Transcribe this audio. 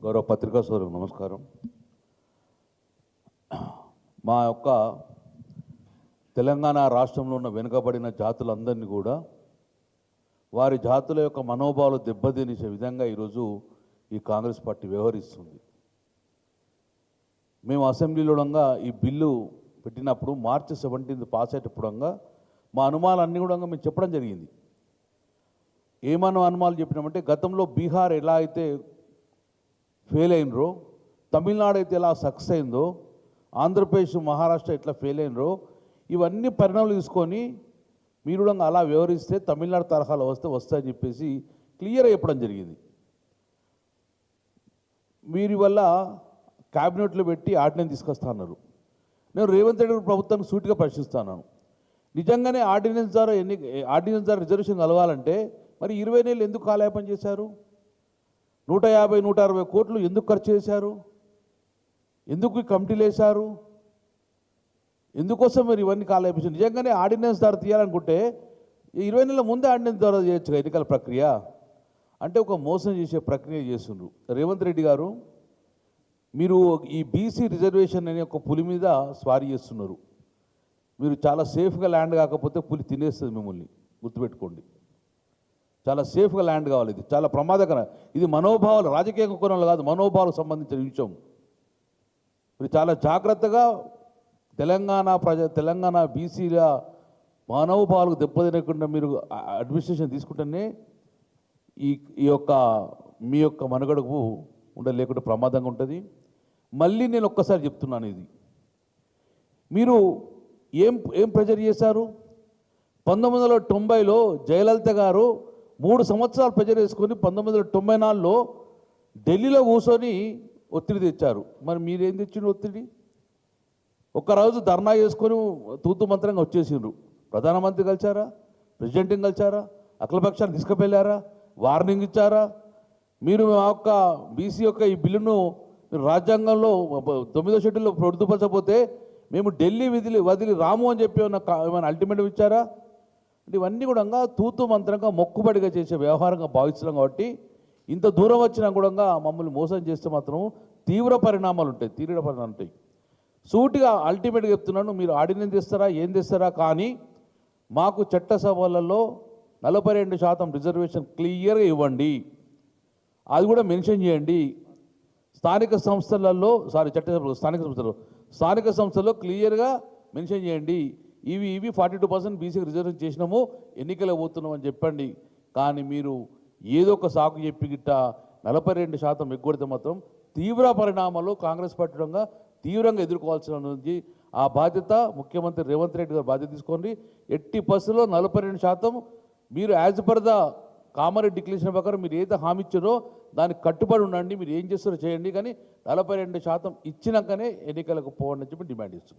గౌరవ పత్రికా సోదరులకు నమస్కారం. మా యొక్క తెలంగాణ రాష్ట్రంలో ఉన్న వెనుకబడిన జాతులందరినీ కూడా వారి జాతుల యొక్క మనోభావాలు దెబ్బతీసే విధంగా ఈరోజు ఈ కాంగ్రెస్ పార్టీ వ్యవహరిస్తుంది. మేము అసెంబ్లీలో ఈ బిల్లు పెట్టినప్పుడు మార్చి 17 పాస్ అయ్యేటప్పుడు మా అనుమానాలన్నీ కూడా మేము చెప్పడం జరిగింది. ఏమన్నా అనుమానాలు చెప్పినామంటే, గతంలో బీహార్ ఎలా అయితే ఫెయిల్ అయినరో, తమిళనాడు అయితే ఎలా సక్సెస్ అయిందో, ఆంధ్రప్రదేశ్ మహారాష్ట్ర ఎట్లా ఫెయిల్ అయినరో, ఇవన్నీ పరిణామాలు తీసుకొని మీరు కూడా అలా వ్యవహరిస్తే తమిళనాడు తరహాలో వస్తాయని చెప్పేసి క్లియర్గా చెప్పడం జరిగింది. మీరు వల్ల క్యాబినెట్లో పెట్టి ఆర్డినెన్స్ తీసుకొస్తా అన్నారు. నేను రేవంత్ రెడ్డి ప్రభుత్వాన్ని సూటిగా ప్రశ్నిస్తాను. నిజంగానే ఆర్డినెన్స్ ద్వారా రిజర్వేషన్ కలగాలంటే మరి 20 నెలలు ఎందుకు కాలయాపన చేశారు? 150-160 కోట్లు ఎందుకు ఖర్చు చేశారు? ఎందుకు ఈ కమిటీలు వేశారు? ఎందుకోసం మీరు ఇవన్నీ కాలయాపన? నిజంగానే ఆర్డినెన్స్ ద్వారా తీయాలనుకుంటే 20 నెలల ముందే ఆర్డినెన్స్ ద్వారా చేయొచ్చు ఎన్నికల ప్రక్రియ. అంటే ఒక మోసం చేసే ప్రక్రియ చేస్తుండ్రు. రేవంత్ రెడ్డి గారు, మీరు ఈ బీసీ రిజర్వేషన్ అనే ఒక పులి మీద స్వారీ చేస్తున్నారు. మీరు చాలా సేఫ్గా ల్యాండ్ కాకపోతే పులి తినేస్తుంది మిమ్మల్ని, గుర్తుపెట్టుకోండి. చాలా సేఫ్గా ల్యాండ్ కావాలి. ఇది చాలా ప్రమాదకరం. ఇది మనోభావాలు, రాజకీయ కోణంలో కాదు, మనోభావాలకు సంబంధించిన విషయం. మీరు చాలా జాగ్రత్తగా తెలంగాణ బీసీల మనోభావాలకు దెబ్బతినకుండా మీరు అడ్మినిస్ట్రేషన్ తీసుకుంటేనే ఈ యొక్క మీ యొక్క మనుగడకు ఉండలేకుండా ప్రమాదంగా ఉంటుంది. మళ్ళీ నేను ఒక్కసారి చెప్తున్నాను, ఇది మీరు ఏం ప్రెజర్ చేశారు? 1990లో జయలలిత గారు 3 సంవత్సరాలు ప్రెజర్ వేసుకొని 1994లో ఢిల్లీలో కూర్చొని ఒత్తిడి తెచ్చారు. మరి మీరేం తెచ్చిండ్రు ఒత్తిడి? ఒక్కరోజు ధర్నా చేసుకొని తూతు మంత్రంగా వచ్చేసిండ్రు. ప్రధానమంత్రి కలిసారా? ప్రెసిడెంట్ని కలిసారా? అఖిలపక్షాన్ని తీసుకువెళ్ళారా? వార్నింగ్ ఇచ్చారా? మీరు మా యొక్క బీసీ యొక్క ఈ బిల్లును రాజ్యాంగంలో 9వ షెడ్యూల్లో పొందుపరచకపోతే మేము ఢిల్లీ వదిలి రాము అని చెప్పి ఏమైనా అల్టిమేటం ఇచ్చారా? అంటే ఇవన్నీ కూడా తూతు మంత్రంగా మొక్కుబడిగా చేసే వ్యవహారంగా భావిస్తున్నాం. కాబట్టి ఇంత దూరం వచ్చినా కూడా మమ్మల్ని మోసం చేస్తే మాత్రం తీవ్ర పరిణామాలు ఉంటాయి. సూటిగా అల్టిమేట్గా చెప్తున్నాను, మీరు ఆర్డినెన్స్ తెస్తారా, ఏం తెస్తారా, కానీ మాకు చట్టసభలలో 42% రిజర్వేషన్ క్లియర్గా ఇవ్వండి. అది కూడా మెన్షన్ చేయండి. స్థానిక సంస్థలలో క్లియర్గా మెన్షన్ చేయండి. ఇవి 42% బీసీకి రిజర్వేషన్ చేసినాము, ఎన్నికలు పోతున్నాం అని చెప్పండి. కానీ మీరు ఏదో ఒక సాకు చెప్పి గిట్ట 42% ఎగ్గొడితే మాత్రం తీవ్ర పరిణామాలు కాంగ్రెస్ పార్టీ తీవ్రంగా ఎదుర్కోవాల్సిన ఆ బాధ్యత ముఖ్యమంత్రి రేవంత్ రెడ్డి గారు బాధ్యత తీసుకోండి. ఎట్టి పరిస్థితుల్లో 42% మీరు as per the Kamareddy declaration ప్రకారం మీరు ఏదైతే హామీ ఇచ్చారో దానికి కట్టుబడి ఉండండి. మీరు ఏం చేస్తారో చేయండి, కానీ 42% ఇచ్చినాకనే ఎన్నికలకు పోవండి అని చెప్పి డిమాండ్ ఇస్తున్నాం.